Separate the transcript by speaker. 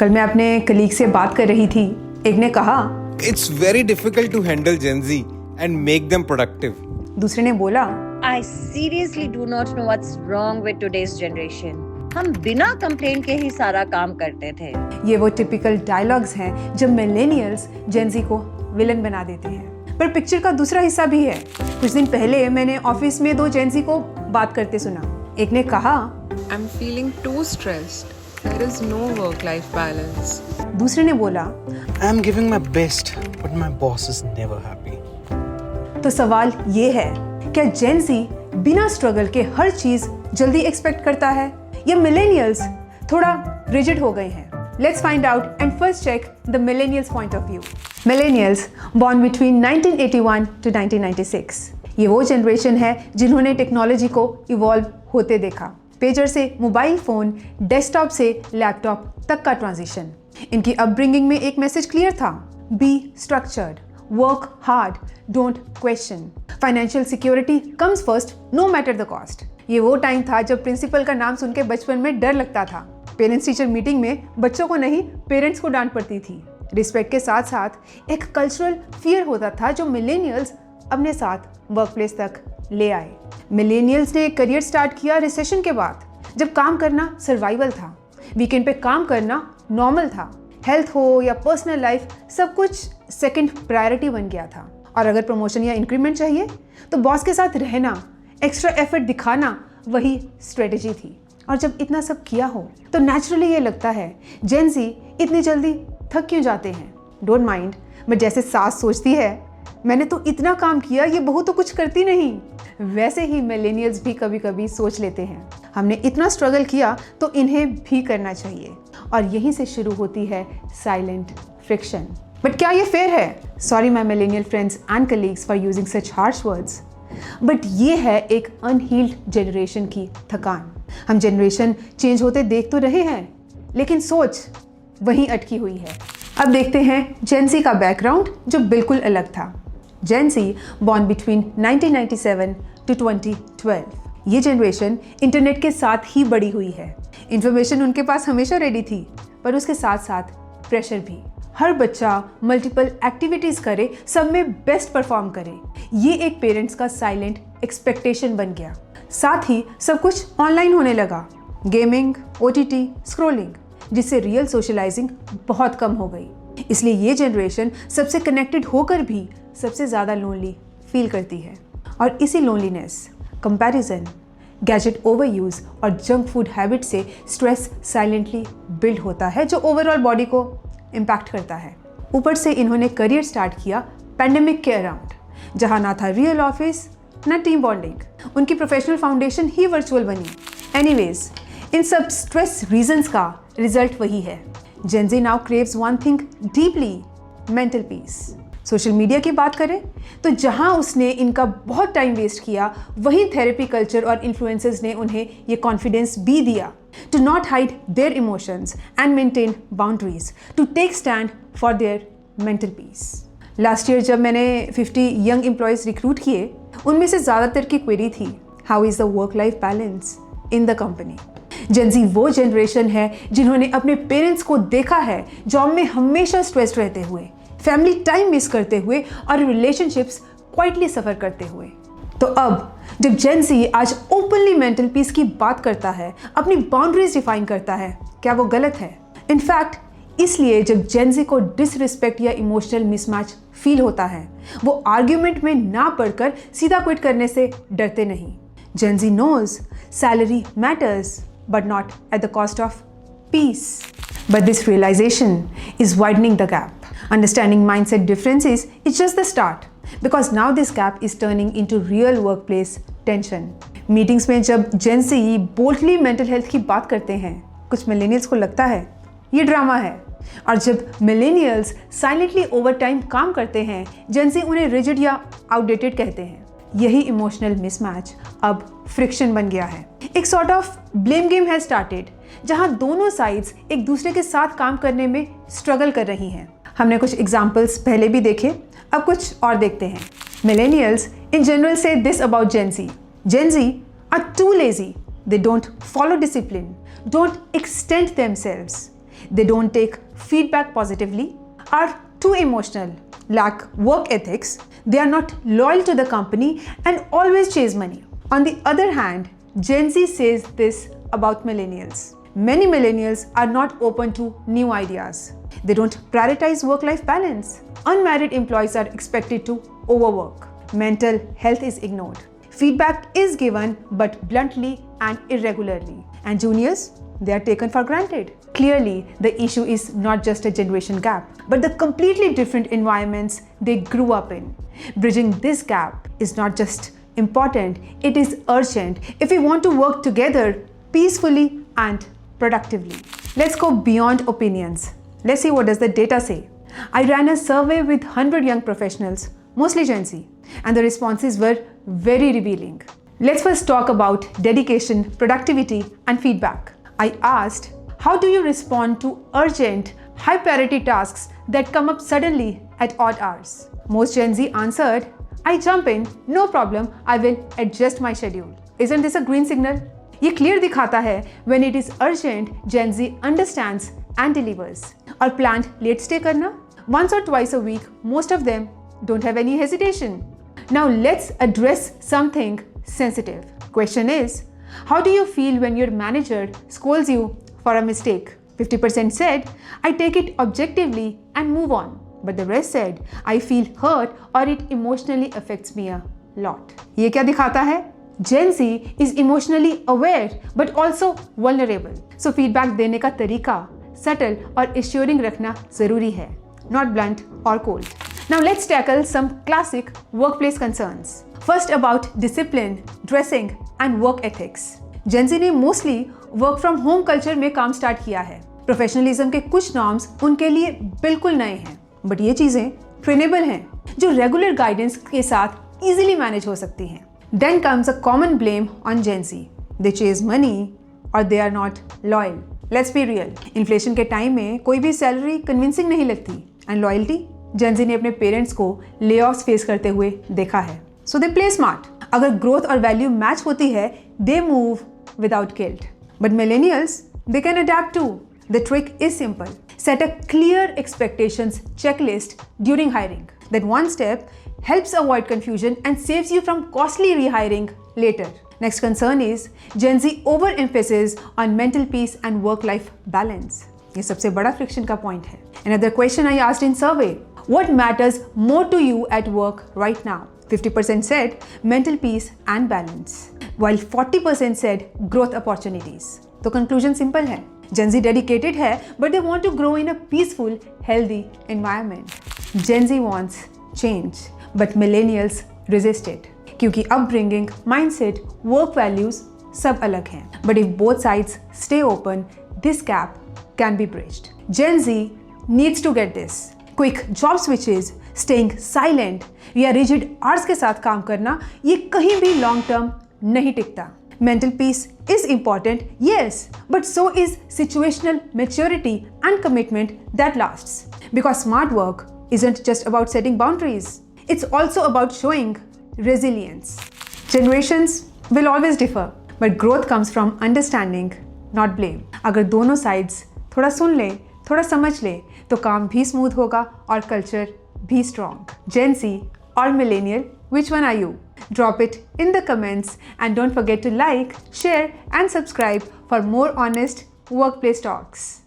Speaker 1: कल मैं अपने कलीग से बात कर रही थी, एक ने कहा
Speaker 2: It's very difficult to handle Gen Z and make them productive.
Speaker 1: दूसरे ने बोला
Speaker 3: I seriously do not know what's wrong with today's generation. हम बिना कंप्लेन के ही सारा काम करते थे।
Speaker 1: ये वो टिपिकल डायलॉग्स हैं जब मिलेनियल्स जेन ज़ी को विलन बना देते हैं। पर पिक्चर का दूसरा हिस्सा भी है। कुछ दिन पहले मैंने ऑफिस में 2 जेन ज़ी को बात करते सुना। एक ने कहा
Speaker 4: I'm feeling too stressed. There is no work-life balance.
Speaker 1: दूसरे ने बोला
Speaker 5: I'm giving my best, but my boss is never happy.
Speaker 1: तो सवाल ये है, क्या जेन ज़ी बिना स्ट्रगल के हर चीज जल्दी एक्सपेक्ट करता है या मिलेनियल्स थोड़ा रिजिड हो गए हैं? Let's find out and first check the millennials point of view. Millennials born between 1981 to 1996। ये वो जनरेशन है जिन्होंने टेक्नोलॉजी को इवॉल्व होते देखा। पेजर से मोबाइल फ़ोन, डेस्कटॉप से लैपटॉप तक का ट्रांजिशन। इनकी अपब्रिंगिंग में एक मैसेज क्लियर था, be structured, work hard, don't question, financial security comes first no matter the cost. ये वो टाइम था जब प्रिंसिपल का नाम सुन के बचपन में डर लगता था। पेरेंट्स टीचर मीटिंग में बच्चों को नहीं, पेरेंट्स को डांट पड़ती थी। रिस्पेक्ट के साथ साथ एक कल्चरल फियर होता था जो मिलेनियल्स अपने साथ वर्क प्लेस तक ले आए। मिलेनियल्स ने करियर स्टार्ट किया रिसेशन के बाद, जब काम करना सर्वाइवल था, वीकेंड पे काम करना नॉर्मल था। हेल्थ हो या पर्सनल लाइफ, सब कुछ सेकंड प्रायोरिटी बन गया था। और अगर प्रमोशन या इंक्रीमेंट चाहिए तो बॉस के साथ रहना, एक्स्ट्रा एफर्ट दिखाना, वही स्ट्रेटेजी थी। और जब इतना सब किया हो तो नेचुरली ये लगता है जेन ज़ी इतनी जल्दी थक क्यों जाते हैं। डोंट माइंड, बट जैसे सास सोचती है मैंने तो इतना काम किया, ये बहू तो कुछ करती नहीं, वैसे ही मिलेनियल्स भी कभी कभी सोच लेते हैं हमने इतना स्ट्रगल किया तो इन्हें भी करना चाहिए। और यहीं से शुरू होती है साइलेंट फ्रिक्शन। बट क्या ये फेयर है? Sorry my millennial friends and colleagues for using such harsh words, but ये है एक अनहील्ड जनरेशन की थकान। हम जनरेशन चेंज होते देख तो रहे हैं, लेकिन सोच वहीं अटकी हुई है। अब देखते हैं जेन ज़ी का बैकग्राउंड जो बिल्कुल अलग था। जेन ज़ी बॉर्न बिटवीन 1997 टू 2012। ये जनरेशन इंटरनेट के साथ ही बड़ी हुई है। इंफॉर्मेशन उनके पास हमेशा रेडी थी, पर उसके साथ साथ प्रेशर भी। हर बच्चा मल्टीपल एक्टिविटीज़ करे, सब में बेस्ट परफॉर्म करे, ये एक पेरेंट्स का साइलेंट एक्सपेक्टेशन बन गया। साथ ही सब कुछ ऑनलाइन होने लगा, गेमिंग, OTT, स्क्रोलिंग, जिससे रियल सोशलाइजिंग बहुत कम हो गई। इसलिए ये जनरेशन सबसे कनेक्टेड होकर भी सबसे ज़्यादा लोनली फील करती है। और इसी लोनलीनेस, कंपैरिजन, गैजेट ओवरयूज़ और जंक फूड हैबिट से स्ट्रेस साइलेंटली बिल्ड होता है जो ओवरऑल बॉडी को इम्पैक्ट करता है। ऊपर से इन्होंने करियर स्टार्ट किया पैंडेमिक के अराउंड, जहाँ ना था रियल ऑफिस ना टीम बॉन्डिंग। उनकी प्रोफेशनल फाउंडेशन ही वर्चुअल बनी। एनीवेज, इन सब स्ट्रेस रीजंस का रिजल्ट वही है। Gen Z now craves one thing deeply, mental peace. Social media की बात करें तो जहां उसने इनका बहुत टाइम वेस्ट किया, वहीं थेरेपी कल्चर और इन्फ्लुएंसर्स ने उन्हें ये कॉन्फिडेंस भी दिया to not hide their emotions and maintain boundaries, to take stand for their mental peace. Last year जब मैंने 50 यंग एम्प्लॉयज़ रिक्रूट किए, उनमें से ज़्यादातर की क्वेरी थी, how is the work life balance in the company. Gen Z वो generation है जिन्होंने अपने पेरेंट्स को देखा है जॉब में हमेशा स्ट्रेस्ड रहते हुए, फैमिली टाइम मिस करते हुए और रिलेशनशिप्स क्वाइटली सफ़र करते हुए। तो अब जब जेन ज़ी आज ओपनली मेंटल पीस की बात करता है, अपनी बाउंड्रीज डिफाइन करता है, क्या वो गलत है? इनफैक्ट इसलिए जब जेन ज़ी को डिसरिस्पेक्ट या इमोशनल मिसमैच फील होता है, वो आर्ग्यूमेंट में ना पड़कर सीधा क्विट करने से डरते नहीं। Gen Z knows salary matters, but not at the cost of peace. But this realization is widening the gap. Understanding mindset differences is just the start, because now this gap is turning into real workplace tension. Meetings में जब Gen Z boldly mental health की बात करते हैं, कुछ millennials को लगता है ये ड्रामा है। और जब millennials silently overtime काम करते हैं, Gen Z उन्हें rigid या outdated कहते हैं। यही इमोशनल मिसमैच अब फ्रिक्शन बन गया है। एक sort of blame game has started, जहां दोनों साइड्स एक दूसरे के साथ काम करने में स्ट्रगल कर रही हैं। हमने कुछ एग्जांपल्स पहले भी देखे, अब कुछ और देखते हैं। मिलेनियल्स इन जनरल से this about Gen Z: Gen Z are too lazy, they don't follow discipline, don't extend themselves, they don't take feedback positively, are too emotional, lack work ethics, they are not loyal to the company and always chase money. On the other hand, Gen Z says this about millennials. Many millennials are not open to new ideas. They don't prioritize work-life balance. Unmarried employees are expected to overwork. Mental health is ignored. Feedback is given but bluntly and irregularly. And juniors, they are taken for granted. Clearly, the issue is not just a generation gap, but the completely different environments they grew up in. Bridging this gap is not just important, it is urgent if we want to work together peacefully and productively. Let's go beyond opinions. Let's see what does the data say. I ran a survey with 100 young professionals, mostly Gen Z, and the responses were very revealing. Let's first talk about dedication, productivity, and feedback. I asked, how do you respond to urgent, high priority tasks that come up suddenly at odd hours? Most Gen Z answered, I jump in, no problem, I will adjust my schedule. Isn't this a green signal? ये clear दिखाता है when it is urgent, Gen Z understands and delivers. और planned late stay करना? Once or twice a week, most of them don't have any hesitation. Now let's address something sensitive. Question is, how do you feel when your manager scolds you for a mistake? 50% said, I take it objectively and move on. But the rest said, I feel hurt or it emotionally affects me a lot. ये क्या दिखाता है? Gen Z is emotionally aware but also vulnerable. So feedback देने का तरीका subtle और assuring रखना जरूरी है, not blunt or cold. Now let's tackle some classic workplace concerns. First about discipline, dressing and work ethics. Gen Z ने mostly work from home culture में काम start किया है. Professionalism के कुछ norms उनके लिए बिल्कुल नए हैं, but ये चीजें trainable हैं, जो regular guidance के साथ easily manage हो सकती हैं. Then comes a common blame on Gen Z. They chase money or they are not loyal. Let's be real. Inflation के time में कोई भी salary convincing नहीं लगती. And loyalty? Gen Z ने अपने parents को layoffs face करते हुए देखा है. So they play smart. अगर growth और value match होती है, they move without guilt. But millennials, they can adapt too. The trick is simple. Set a clear expectations checklist during hiring. That one step helps avoid confusion and saves you from costly rehiring later. Next concern is Gen Z overemphasis on mental peace and work-life balance. ये सबसे बड़ा friction का point है. Another question I asked in survey, what matters more to you at work right now? 50% said mental peace and balance, while 40% said growth opportunities. तो conclusion simple है. Gen Z dedicated है, but they want to grow in a peaceful, healthy environment. Gen Z wants change, but millennials resist it. क्योंकि upbringing, mindset, work values सब अलग हैं. But if both sides stay open, this gap can be bridged. Gen Z needs to get this. Quick job switches, staying silent या rigid hours के साथ काम करना, ये कहीं भी long term नहीं टिकता. Mental peace is important, yes, but so is situational maturity and commitment that lasts. Because smart work isn't just about setting boundaries. It's also about showing resilience. Generations will always differ, but growth comes from understanding, not blame. अगर दोनों sides थोड़ा सुन ले, थोड़ा समझ ले, तो काम भी smooth होगा और culture भी strong. Gen Z or millennial, which one are you? Drop it in the comments and don't forget to like, share and subscribe for more honest workplace talks.